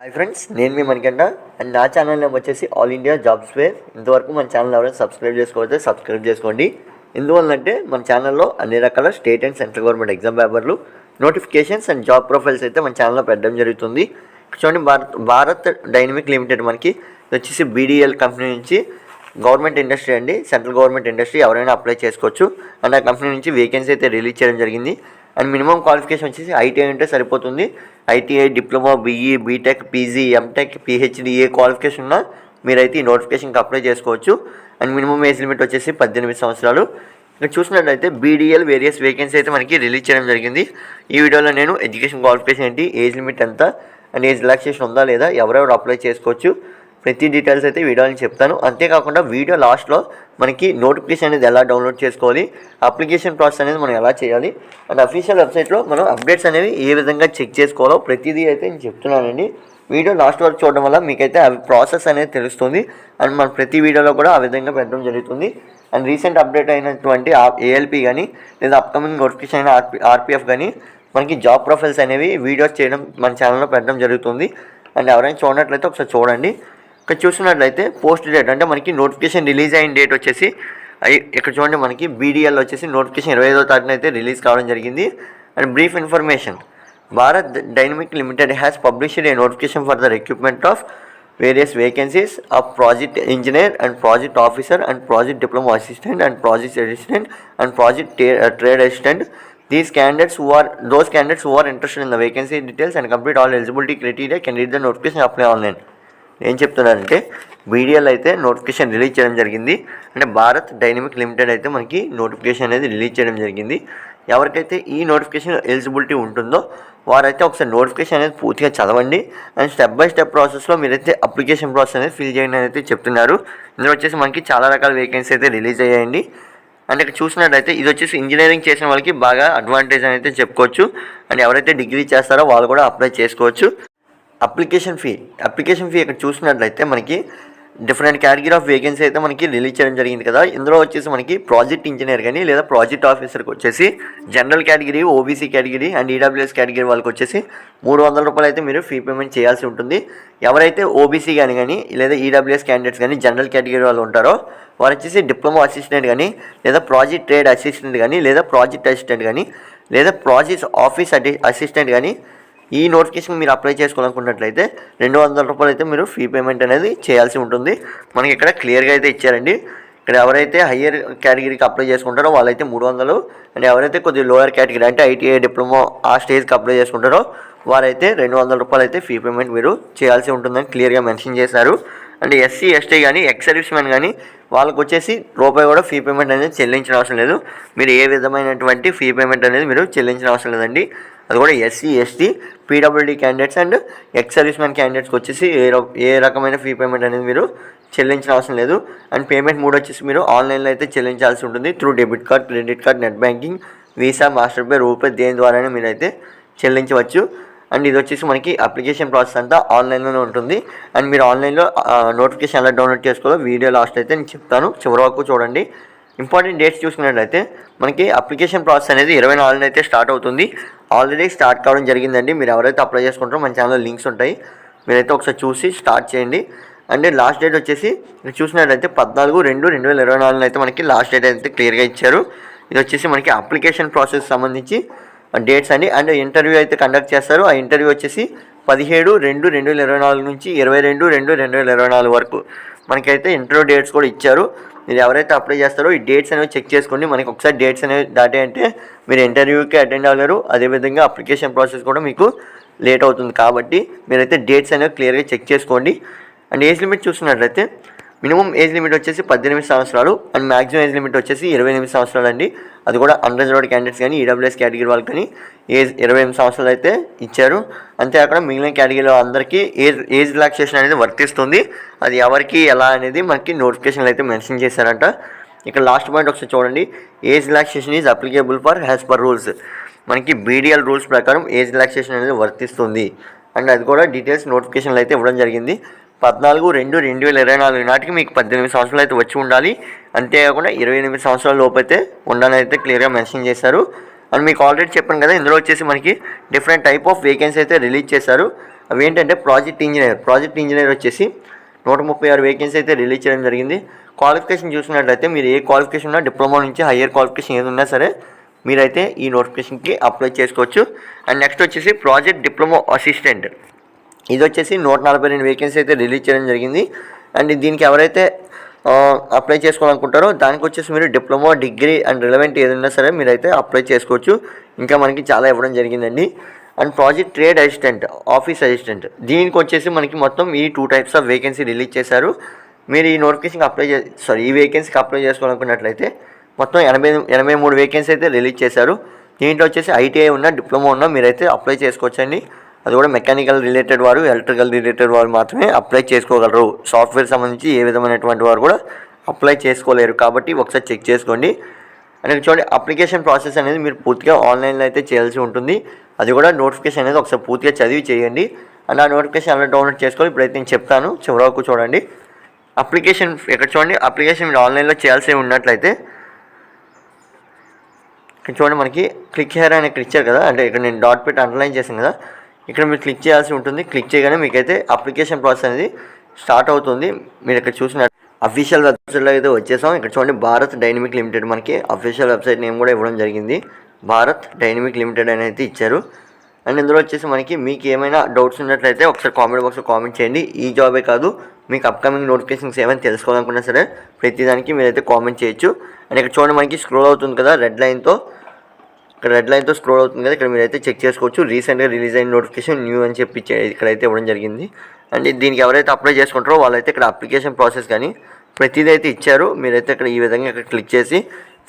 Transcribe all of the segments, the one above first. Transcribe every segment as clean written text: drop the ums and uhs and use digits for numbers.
Hi friends, నేను మీ Manikanta and నా channel name వచ్చేసి ఆల్ ఇండియా జాబ్స్ ఫేర్. ఇంతవరకు మన ఛానల్ ఎవరైనా సబ్స్క్రైబ్ చేసుకోకపోతే సబ్స్క్రైబ్ చేసుకోండి. ఎందువల్లంటే మన ఛానల్లో అన్ని రకాల state and central government exam పేపర్లు, నోటిఫికేషన్స్ అండ్ జాబ్ ప్రొఫైల్స్ అయితే మన ఛానల్లో పెట్టడం జరుగుతుంది. చూడండి, భారత్ డైనమిక్ లిమిటెడ్ మనకి వచ్చేసి బీడీఎల్ కంపెనీ నుంచి గవర్నమెంట్ ఇండస్ట్రీ అండి, సెంట్రల్ గవర్నమెంట్ ఇండస్ట్రీ, ఎవరైనా అప్లై చేసుకోవచ్చు. అండ్ ఆ కంపెనీ నుంచి వేకెన్సీ అయితే రిలీజ్ చేయడం జరిగింది. అండ్ మినిమం క్వాలిఫికేషన్ వచ్చేసి ఐటీఐ ఉంటే సరిపోతుంది. ITI, diploma, BE, BTech, PG, MTech, PhD ఏ క్వాలిఫికేషన్ ఉన్నా మీరైతే ఈ నోటిఫికేషన్కి అప్లై చేసుకోవచ్చు. అండ్ మినిమం ఏజ్ లిమిట్ వచ్చేసి 18 సంవత్సరాలు. ఇక్కడ చూసినట్లయితే బీడీఎల్ వేరియస్ వేకెన్సీ అయితే మనకి రిలీజ్ చేయడం జరిగింది. ఈ వీడియోలో నేను ఎడ్యుకేషన్ క్వాలిఫికేషన్ ఏంటి, ఏజ్ లిమిట్ ఎంత, అండ్ ఏజ్ రిలాక్సేషన్ ఉందా లేదా, ఎవరెవరు అప్లై చేసుకోవచ్చు, ప్రతి డీటెయిల్స్ అయితే వీడియోని చెప్తాను. అంతేకాకుండా వీడియో లాస్ట్లో మనకి నోటిఫికేషన్ అనేది ఎలా డౌన్లోడ్ చేసుకోవాలి, అప్లికేషన్ ప్రాసెస్ అనేది మనం ఎలా చేయాలి, అండ్ అఫీషియల్ వెబ్సైట్లో మనం అప్డేట్స్ అనేవి ఏ విధంగా చెక్ చేసుకోవాలో ప్రతిదీ అయితే నేను చెప్తున్నానండి. వీడియో లాస్ట్ వరకు చూడడం వల్ల మీకైతే అవి ప్రాసెస్ అనేది తెలుస్తుంది. అండ్ మన ప్రతి వీడియోలో కూడా ఆ విధంగా పెట్టడం జరుగుతుంది. అండ్ రీసెంట్ అప్డేట్ అయినటువంటి ఏఎల్పి కానీ లేదా అప్కమింగ్ నోటిఫికేషన్ అయిన ఆర్పిఎఫ్ కానీ మనకి జాబ్ ప్రొఫైల్స్ అనేవి వీడియోస్ చేయడం మన ఛానల్లో పెట్టడం జరుగుతుంది. అండ్ ఎవరైనా చూడనట్లయితే ఒకసారి చూడండి. ఇక్కడ చూసినట్లయితే పోస్ట్ డేట్ అంటే మనకి నోటిఫికేషన్ రిలీజ్ అయిన డేట్ వచ్చేసి ఇక్కడ చూడండి, మనకి బీడీఎల్ వచ్చేసి నోటిఫికేషన్ 25వ తారీఖున అయితే రిలీజ్ కావడం జరిగింది. And brief information, Bharat dynamic limited has published A notification for the recruitment of various vacancies of project engineer and project officer and project diploma assistant and project assistant and project trade assistant. Those candidates who are interested in the vacancy details and complete all eligibility criteria can read the notification apply online. ఏం చెప్తున్నారంటే BDL అయితే notification release చేయడం జరిగింది. అంటే Bharat dynamic limited అయితే మనకి notification అనేది release చేయడం జరిగింది. ఎవరికైతే ఈ నోటిఫికేషన్ ఎలిజిబిలిటీ ఉంటుందో వారైతే ఒకసారి నోటిఫికేషన్ అనేది పూర్తిగా చదవండి. అండ్ స్టెప్ బై స్టెప్ ప్రాసెస్లో మీరైతే అప్లికేషన్ ప్రాసెస్ అనేది ఫిల్ చేయండి అని అయితే చెప్తున్నారు. ఇందులో వచ్చేసి మనకి చాలా రకాల వేకెన్సీ అయితే రిలీజ్ అయ్యాయండి. అండ్ ఇక్కడ చూసినట్లయితే ఇది వచ్చేసి ఇంజనీరింగ్ చేసిన వాళ్ళకి బాగా అడ్వాంటేజ్ అని అయితే చెప్పుకోవచ్చు. అండ్ ఎవరైతే డిగ్రీ చేస్తారో వాళ్ళు కూడా అప్లై చేసుకోవచ్చు. అప్లికేషన్ ఫీ ఇక్కడ చూసినట్లయితే మనకి డిఫరెంట్ కేటగిరీ ఆఫ్ వేకెన్సీ అయితే మనకి రిలీజ్ చేయడం జరిగింది కదా. ఇందులో వచ్చేసి మనకి ప్రాజెక్ట్ ఇంజనీర్ కానీ లేదా ప్రాజెక్ట్ ఆఫీసర్కి వచ్చేసి general category, OBC category and EWS category వాళ్ళకి వచ్చేసి 300 రూపాయలు అయితే మీరు ఫీ పేమెంట్ చేయాల్సి ఉంటుంది. ఎవరైతే ఓబీసీ కానీ లేదా ఈడబ్ల్యూఎస్ క్యాండిడేట్స్ కానీ జనరల్ కేటగిరీ వాళ్ళు ఉంటారో వారు వచ్చేసి డిప్లొమా అసిస్టెంట్ కానీ లేదా ప్రాజెక్ట్ ట్రేడ్ అసిస్టెంట్ కానీ లేదా ప్రాజెక్ట్ అసిస్టెంట్ కానీ లేదా ప్రాజెక్ట్ ఆఫీస్ అసిస్టెంట్ కానీ ఈ నోటిఫికేషన్ మీరు అప్లై చేసుకోవాలనుకున్నట్లయితే 200 రూపాయలు అయితే మీరు ఫీ పేమెంట్ అనేది చేయాల్సి ఉంటుంది. మనకి ఇక్కడ క్లియర్గా అయితే ఇచ్చారండి. ఇక్కడ ఎవరైతే హయ్యర్ కేటగిరీకి అప్లై చేసుకుంటారో వాళ్ళైతే 300, అండ్ ఎవరైతే కొద్దిగా లోయర్ కేటగిరీ అంటే ఐటీఐ, డిప్లొమా ఆ స్టేజ్కి అప్లై చేసుకుంటారో వారైతే 200 రూపాయలు అయితే ఫీ పేమెంట్ మీరు చేయాల్సి ఉంటుందని క్లియర్గా మెన్షన్ చేశారు. అండ్ ఎస్సీ, ఎస్టీ కానీ ఎక్స్ సర్వీస్ మ్యాన్ కానీ వాళ్ళకు వచ్చేసి రూపాయి కూడా ఫీ పేమెంట్ అనేది చెల్లించిన అవసరం లేదు. మీరు ఏ విధమైనటువంటి ఫీ పేమెంట్ అనేది మీరు చెల్లించిన అవసరం లేదండి. అది కూడా SC, ST, PWD candidates and ex service man క్యాండిడేట్స్కి వచ్చేసి ఏ రకమైన ఫీ పేమెంట్ అనేది మీరు చెల్లించిన అవసరం లేదు. అండ్ పేమెంట్ మోడ్ వచ్చేసి మీరు ఆన్లైన్లో అయితే చెల్లించాల్సి ఉంటుంది. Through debit card, credit card, net banking, visa, master pay, RuPay దేని ద్వారానే మీరైతే చెల్లించవచ్చు. అండ్ ఇది వచ్చేసి మనకి అప్లికేషన్ ప్రాసెస్ అంతా ఆన్లైన్లోనే ఉంటుంది. అండ్ మీరు ఆన్లైన్లో నోటిఫికేషన్ ఎలా డౌన్లోడ్ చేసుకోవాలో వీడియో లాస్ట్ అయితే నేను చెప్తాను, చివరి వరకు చూడండి. ఇంపార్టెంట్ డేట్స్ చూసుకున్నట్లయితే మనకి అప్లికేషన్ ప్రాసెస్ అనేది 24 అయితే స్టార్ట్ అవుతుంది. ఆల్రెడీ స్టార్ట్ కావడం జరిగిందండి. మీరు ఎవరైతే అప్లై చేసుకుంటారో మన ఛానల్లో లింక్స్ ఉంటాయి, మీరైతే ఒకసారి చూసి స్టార్ట్ చేయండి. అండ్ లాస్ట్ డేట్ వచ్చేసి చూసినట్లయితే 14/2/2024 అయితే మనకి లాస్ట్ డేట్ అయితే క్లియర్గా ఇచ్చారు. ఇది వచ్చేసి మనకి అప్లికేషన్ ప్రాసెస్ సంబంధించి డేట్స్ అండి. అండ్ ఇంటర్వ్యూ అయితే కండక్ట్ చేస్తారు. ఆ ఇంటర్వ్యూ వచ్చేసి 17/2/2024 నుంచి 22/2/2024 వరకు మనకైతే ఇంటర్వ్యూ డేట్స్ కూడా ఇచ్చారు. మీరు ఎవరైతే అప్లై చేస్తారో ఈ డేట్స్ అనేవి చెక్ చేసుకోండి. మనకి ఒకసారి డేట్స్ అనేవి దాటాయంటే మీరు ఇంటర్వ్యూకి అటెండ్ అవ్వలేరు. అదేవిధంగా అప్లికేషన్ ప్రాసెస్ కూడా మీకు లేట్ అవుతుంది. కాబట్టి మీరైతే డేట్స్ అనేవి క్లియర్గా చెక్ చేసుకోండి. అండ్ ఏజ్ లిమిట్ చూసినట్లయితే మినిమం ఏజ్ లిమిట్ వచ్చేసి 18 సంవత్సరాలు అండ్ మ్యాక్సిమం ఏజ్ లిమిట్ వచ్చేసి 28 సంవత్సరాలు అండి. అది కూడా అన్రిజర్వ్డ్ క్యాండిడేట్స్ కానీ ఈడబ్ల్యూఎస్ కేటగిరీ వాళ్ళకి కానీ ఏజ్ 28 సంవత్సరాలు అయితే ఇచ్చారు. అంతేకాకుండా మిగిలిన కేటగిరీలో అందరికీ ఏజ్ రిలాక్సేషన్ అనేది వర్తిస్తుంది. అది ఎవరికి ఎలా అనేది మనకి నోటిఫికేషన్లు అయితే మెన్షన్ చేశారంట. ఇక్కడ లాస్ట్ పాయింట్ ఒకసారి చూడండి, age relaxation is applicable for as per rules. మనకి బీడీఎల్ రూల్స్ ప్రకారం ఏజ్ రిలాక్సేషన్ అనేది వర్తిస్తుంది. అండ్ అది కూడా డీటెయిల్స్ నోటిఫికేషన్లు అయితే ఇవ్వడం జరిగింది. 14/2/2024 నాటికి మీకు 18 సంవత్సరాలు అయితే వచ్చి ఉండాలి. అంతేకాకుండా 28 సంవత్సరాల లోపు అయితే ఉండాలని అయితే క్లియర్గా మెన్షన్ చేశారు. అండ్ మీకు ఆల్రెడీ చెప్పాను కదా, ఇందులో వచ్చేసి మనకి డిఫరెంట్ టైప్ ఆఫ్ వేకెన్సీ అయితే రిలీజ్ చేశారు. అవి ఏంటంటే ప్రాజెక్ట్ ఇంజనీర్ వచ్చేసి 136 వేకెన్సీ అయితే రిలీజ్ చేయడం జరిగింది. క్వాలిఫికేషన్ చూసినట్లయితే మీరు ఏ క్వాలిఫికేషన్ ఉన్నా, డిప్లొమా నుంచి హయ్యర్ క్వాలిఫికేషన్ ఏది ఉన్నా సరే మీరైతే ఈ నోటిఫికేషన్కి అప్లై చేసుకోవచ్చు. అండ్ నెక్స్ట్ వచ్చేసి ప్రాజెక్ట్ డిప్లొమా అసిస్టెంట్, ఇది వచ్చేసి 142 వేకెన్సీ అయితే రిలీజ్ చేయడం జరిగింది. అండ్ దీనికి ఎవరైతే అప్లై చేసుకోవాలనుకుంటారో దానికి వచ్చేసి మీరు డిప్లొమా, డిగ్రీ అండ్ రిలవెంట్ ఏదైనా సరే మీరైతే అప్లై చేసుకోవచ్చు. ఇంకా మనకి చాలా ఇవ్వడం జరిగిందండి. And project trade assistant, office assistant, దీనికి వచ్చేసి మనకి మొత్తం ఈ 2 టైప్స్ ఆఫ్ వేకెన్సీ రిలీజ్ చేశారు. మీరు ఈ నోటిఫికేషన్కి ఈ వేకెన్సీకి అప్లై చేసుకోవాలనుకున్నట్లయితే మొత్తం 83 వేకెన్సీ అయితే రిలీజ్ చేశారు. దీంట్లో వచ్చేసి ఐటీఐ ఉన్న, డిప్లొమా ఉన్న మీరైతే అప్లై చేసుకోవచ్చండి. అది కూడా మెకానికల్ రిలేటెడ్ వారు, ఎలక్ట్రికల్ రిలేటెడ్ వారు మాత్రమే అప్లై చేసుకోగలరు. సాఫ్ట్వేర్ సంబంధించి ఏ విధమైనటువంటి వారు కూడా అప్లై చేసుకోలేరు. కాబట్టి ఒకసారి చెక్ చేసుకోండి. అనేది చూడండి, అప్లికేషన్ ప్రాసెస్ అనేది మీరు పూర్తిగా ఆన్లైన్లో అయితే చేయాల్సి ఉంటుంది. అది కూడా నోటిఫికేషన్ అనేది ఒకసారి పూర్తిగా చదివి చేయండి. అండ్ ఆ నోటిఫికేషన్ ఎలా డౌన్లోడ్ చేసుకోవాలి ఇప్పుడైతే నేను చెప్తాను, చివరి వరకు చూడండి. అప్లికేషన్ ఇక్కడ చూడండి, అప్లికేషన్ మీరు ఆన్లైన్లో చేయాల్సి ఉన్నట్లయితే ఇక్కడ చూడండి మనకి క్లిక్ హియర్ అని ఇక్కడ ఇచ్చారు కదా, అంటే ఇక్కడ నేను డాట్ పెట్టి అండర్లైన్ చేశాను కదా, ఇక్కడ మీరు క్లిక్ చేయాల్సి ఉంటుంది. క్లిక్ చేయగానే మీకైతే అప్లికేషన్ ప్రాసెస్ అనేది స్టార్ట్ అవుతుంది. మీరు ఇక్కడ చూసిన అఫీషియల్ వెబ్సైట్లో అయితే వచ్చేసాం. ఇక్కడ చూడండి, భారత్ డైనమిక్ లిమిటెడ్, మనకి అఫీషియల్ వెబ్సైట్ నేమ్ కూడా ఇవ్వడం జరిగింది. భారత్ డైనమిక్ లిమిటెడ్ అని అయితే ఇచ్చారు. అండ్ ఇందులో వచ్చేసి మనకి మీకు ఏమైనా డౌట్స్ ఉన్నట్లయితే ఒకసారి కామెంట్ బాక్స్లో కామెంట్ చేయండి. ఈ జాబే కాదు, మీకు అప్కమింగ్ నోటిఫికేషన్స్ ఏమైనా తెలుసుకోవాలనుకున్నా సరే ప్రతిదానికి మీరైతే కామెంట్ చేయొచ్చు. అండ్ ఇక్కడ చూడండి మనకి స్క్రోల్ అవుతుంది కదా రెడ్ లైన్తో స్క్రోల్ అవుతుంది కదా, ఇక్కడ మీరైతే చెక్ చేసుకోవచ్చు. రీసెంట్గా రిలీజ్ అయిన నోటిఫికేషన్ న్యూ అని చెప్పి ఇక్కడైతే ఇవ్వడం జరిగింది. అండ్ దీనికి ఎవరైతే అప్లై చేసుకుంటారో వాళ్ళైతే ఇక్కడ అప్లికేషన్ ప్రాసెస్ కానీ ప్రతిదీ అయితే ఇచ్చారు. మీరైతే ఇక్కడ ఈ విధంగా ఇక్కడ క్లిక్ చేసి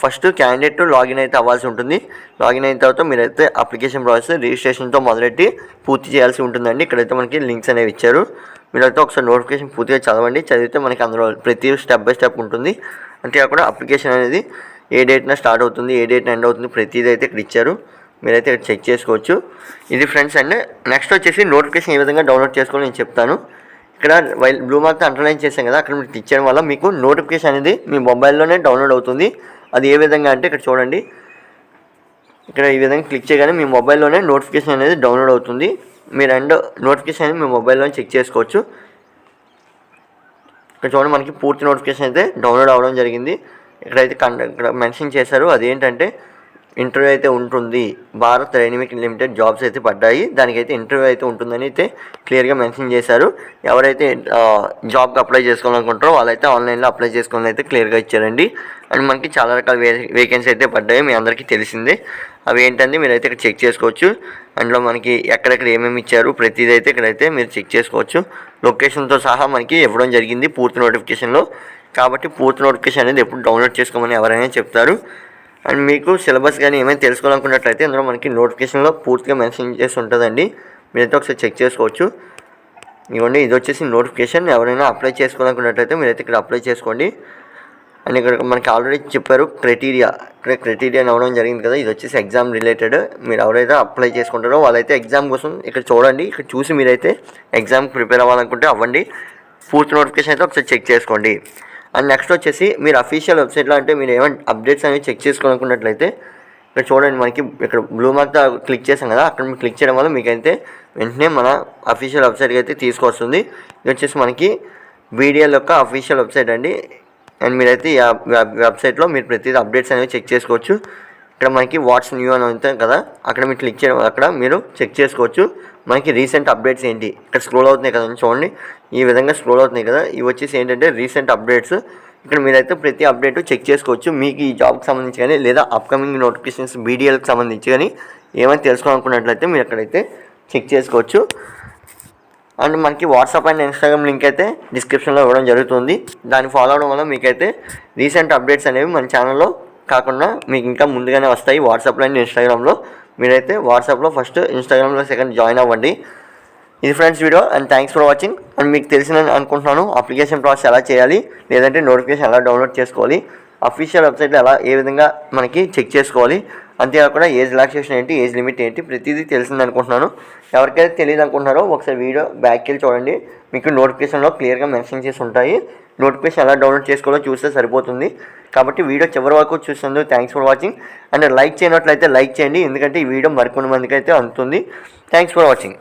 ఫస్ట్ క్యాండిడేట్ లాగిన్ అయితే అవ్వాల్సి ఉంటుంది. లాగిన్ అయిన తర్వాత మీరైతే అప్లికేషన్ ప్రాసెస్ రిజిస్ట్రేషన్తో మొదలెట్టి పూర్తి చేయాల్సి ఉంటుందండి. ఇక్కడైతే మనకి లింక్స్ అనేవి ఇచ్చారు. మీరైతే ఒకసారి నోటిఫికేషన్ పూర్తిగా చదవండి. చదివితే మనకి అందులో ప్రతి స్టెప్ బై స్టెప్ ఉంటుంది. అంతేకాకుండా అప్లికేషన్ అనేది ఏ డేట్న స్టార్ట్ అవుతుంది, ఏ డేట్న ఎండ్ అవుతుంది, ప్రతిదీ అయితే ఇక్కడ ఇచ్చారు. మీరైతే ఇక్కడ చెక్ చేసుకోవచ్చు. ఇది ఫ్రెండ్స్. అండ్ నెక్స్ట్ వచ్చేసి నోటిఫికేషన్ ఏ విధంగా డౌన్లోడ్ చేసుకోవాలో నేను చెప్తాను. ఇక్కడ బ్లూ మార్క్తో అండర్లైన్ చేశాం కదా, అక్కడ మీరు క్లిక్ చేయడం వల్ల మీకు నోటిఫికేషన్ అనేది మీ మొబైల్లోనే డౌన్లోడ్ అవుతుంది. అది ఏ విధంగా అంటే ఇక్కడ చూడండి, ఇక్కడ ఈ విధంగా క్లిక్ చేయగానే మీ మొబైల్లోనే నోటిఫికేషన్ అనేది డౌన్లోడ్ అవుతుంది. మీరు అండ్ నోటిఫికేషన్ అనేది మీ మొబైల్లోనే చెక్ చేసుకోవచ్చు. ఇక్కడ చూడండి మనకి పూర్తి నోటిఫికేషన్ అయితే డౌన్లోడ్ అవ్వడం జరిగింది. ఇక్కడైతే ఇక్కడ మెన్షన్ చేశారు, అదేంటంటే ఇంటర్వ్యూ అయితే ఉంటుంది. భారత్ డైనమిక్ లిమిటెడ్ జాబ్స్ అయితే పడ్డాయి, దానికైతే ఇంటర్వ్యూ అయితే ఉంటుందని అయితే క్లియర్గా మెన్షన్ చేశారు. ఎవరైతే జాబ్కి అప్లై చేసుకోవాలనుకుంటారో వాళ్ళైతే ఆన్లైన్లో అప్లై చేసుకోవాలని అయితే క్లియర్గా ఇచ్చారండి. అండ్ మనకి చాలా రకాల వేకెన్సీ అయితే పడ్డాయి, మీ అందరికీ తెలిసిందే. అవి ఏంటంటే మీరైతే ఇక్కడ చెక్ చేసుకోవచ్చు. అందులో మనకి ఎక్కడెక్కడ ఏమేమి ఇచ్చారు ప్రతిదీ అయితే ఇక్కడైతే మీరు చెక్ చేసుకోవచ్చు. లొకేషన్తో సహా మనకి ఇవ్వడం జరిగింది పూర్తి నోటిఫికేషన్లో. కాబట్టి పూర్తి నోటిఫికేషన్ అనేది ఎప్పుడు డౌన్లోడ్ చేసుకోమని ఎవరైనా చెప్తారు. అండ్ మీకు సిలబస్ కానీ ఏమైనా తెలుసుకోవాలనుకున్నట్లయితే అందులో మనకి నోటిఫికేషన్లో పూర్తిగా మెన్షన్ చేసి ఉంటుందండి. మీరైతే ఒకసారి చెక్ చేసుకోవచ్చు. ఇవ్వండి, ఇది వచ్చేసి నోటిఫికేషన్. ఎవరైనా అప్లై చేసుకోవాలనుకున్నట్లయితే మీరైతే ఇక్కడ అప్లై చేసుకోండి. అండ్ ఇక్కడ మనకి ఆల్రెడీ చెప్పారు క్రైటీరియా అవ్వడం జరిగింది కదా, ఇది వచ్చేసి ఎగ్జామ్ రిలేటెడ్. మీరు ఎవరైతే అప్లై చేసుకుంటారో వాళ్ళైతే ఎగ్జామ్ కోసం ఇక్కడ చూడండి, ఇక్కడ చూసి మీరైతే ఎగ్జామ్కి ప్రిపేర్ అవ్వాలనుకుంటే అవ్వండి. పూర్తి నోటిఫికేషన్ అయితే ఒకసారి చెక్ చేసుకోండి. అండ్ నెక్స్ట్ వచ్చేసి మీరు అఫీషియల్ వెబ్సైట్లో అంటే మీరు ఏమైనా అప్డేట్స్ అనేవి చెక్ చేసుకోవాలనుకున్నట్లయితే ఇక్కడ చూడండి మనకి ఇక్కడ బ్లూ మార్క్తో క్లిక్ చేసాం కదా, అక్కడ మీరు క్లిక్ చేయడం వల్ల మీకైతే వెంటనే మన అఫీషియల్ వెబ్సైట్కి అయితే తీసుకొస్తుంది. ఇది వచ్చేసి మనకి బీడీఎల్ యొక్క అఫీషియల్ వెబ్సైట్ అండి. అండ్ మీరైతే ఈ వెబ్సైట్లో మీరు ప్రతిదీ అప్డేట్స్ అనేవి చెక్ చేసుకోవచ్చు. ఇక్కడ మనకి వాట్స్ న్యూ అని ఉంటుంది కదా, అక్కడ మీరు క్లిక్ చేయడం అక్కడ మీరు చెక్ చేసుకోవచ్చు మనకి రీసెంట్ అప్డేట్స్ ఏంటి. ఇక్కడ స్క్రోల్ అవుతున్నాయి కదా చూడండి, ఈ విధంగా స్క్రోల్ అవుతున్నాయి కదా, ఇవి వచ్చేసి ఏంటంటే రీసెంట్ అప్డేట్స్. ఇక్కడ మీరైతే ప్రతి అప్డేట్ చెక్ చేసుకోవచ్చు. మీకు ఈ జాబ్కి సంబంధించి కానీ లేదా అప్కమింగ్ నోటిఫికేషన్స్ బీడీఎల్కి సంబంధించి కానీ ఏమైనా తెలుసుకోవాలనుకున్నట్లయితే మీరు అక్కడైతే చెక్ చేసుకోవచ్చు. అండ్ మనకి వాట్సాప్ అండ్ ఇన్స్టాగ్రామ్ లింక్ అయితే డిస్క్రిప్షన్లో ఇవ్వడం జరుగుతుంది. దాన్ని ఫాలో అవడం వల్ల మీకైతే రీసెంట్ అప్డేట్స్ అనేవి మన ఛానల్లో కాకుండా మీకు ఇంకా ముందుగానే వస్తాయి వాట్సాప్లో అండ్ ఇన్స్టాగ్రామ్లో. మీరైతే వాట్సాప్లో ఫస్ట్, ఇన్స్టాగ్రామ్లో సెకండ్ జాయిన్ అవ్వండి. ఇది friends video. And thanks for watching. And మీకు తెలిసిందని అనుకుంటున్నాను అప్లికేషన్ ప్రాసెస్ ఎలా చేయాలి, లేదంటే నోటిఫికేషన్ ఎలా డౌన్లోడ్ చేసుకోవాలి, అఫీషియల్ వెబ్సైట్లో ఏ విధంగా మనకి చెక్ చేసుకోవాలి, అంతేకాకుండా ఏజ్ రిలాక్సేషన్ ఏంటి, ఏజ్ లిమిట్ ఏంటి, ప్రతిదీ తెలిసింది అనుకుంటున్నాను. ఎవరికైతే తెలియదు అనుకుంటున్నారో ఒకసారి వీడియో బ్యాక్కి వెళ్ళి చూడండి, మీకు నోటిఫికేషన్లో క్లియర్గా మెన్షన్ చేసి ఉంటాయి. నోటిఫికేషన్ ఎలా డౌన్లోడ్ చేసుకోవాలో చూస్తే సరిపోతుంది. కాబట్టి వీడియో చివరి వరకు చూసినందుకు thanks for watching. And like చేయనట్లయితే లైక్ చేయండి, ఎందుకంటే ఈ వీడియో మరికొన్ని మందికి అయితే అందుతుంది. Thanks for watching.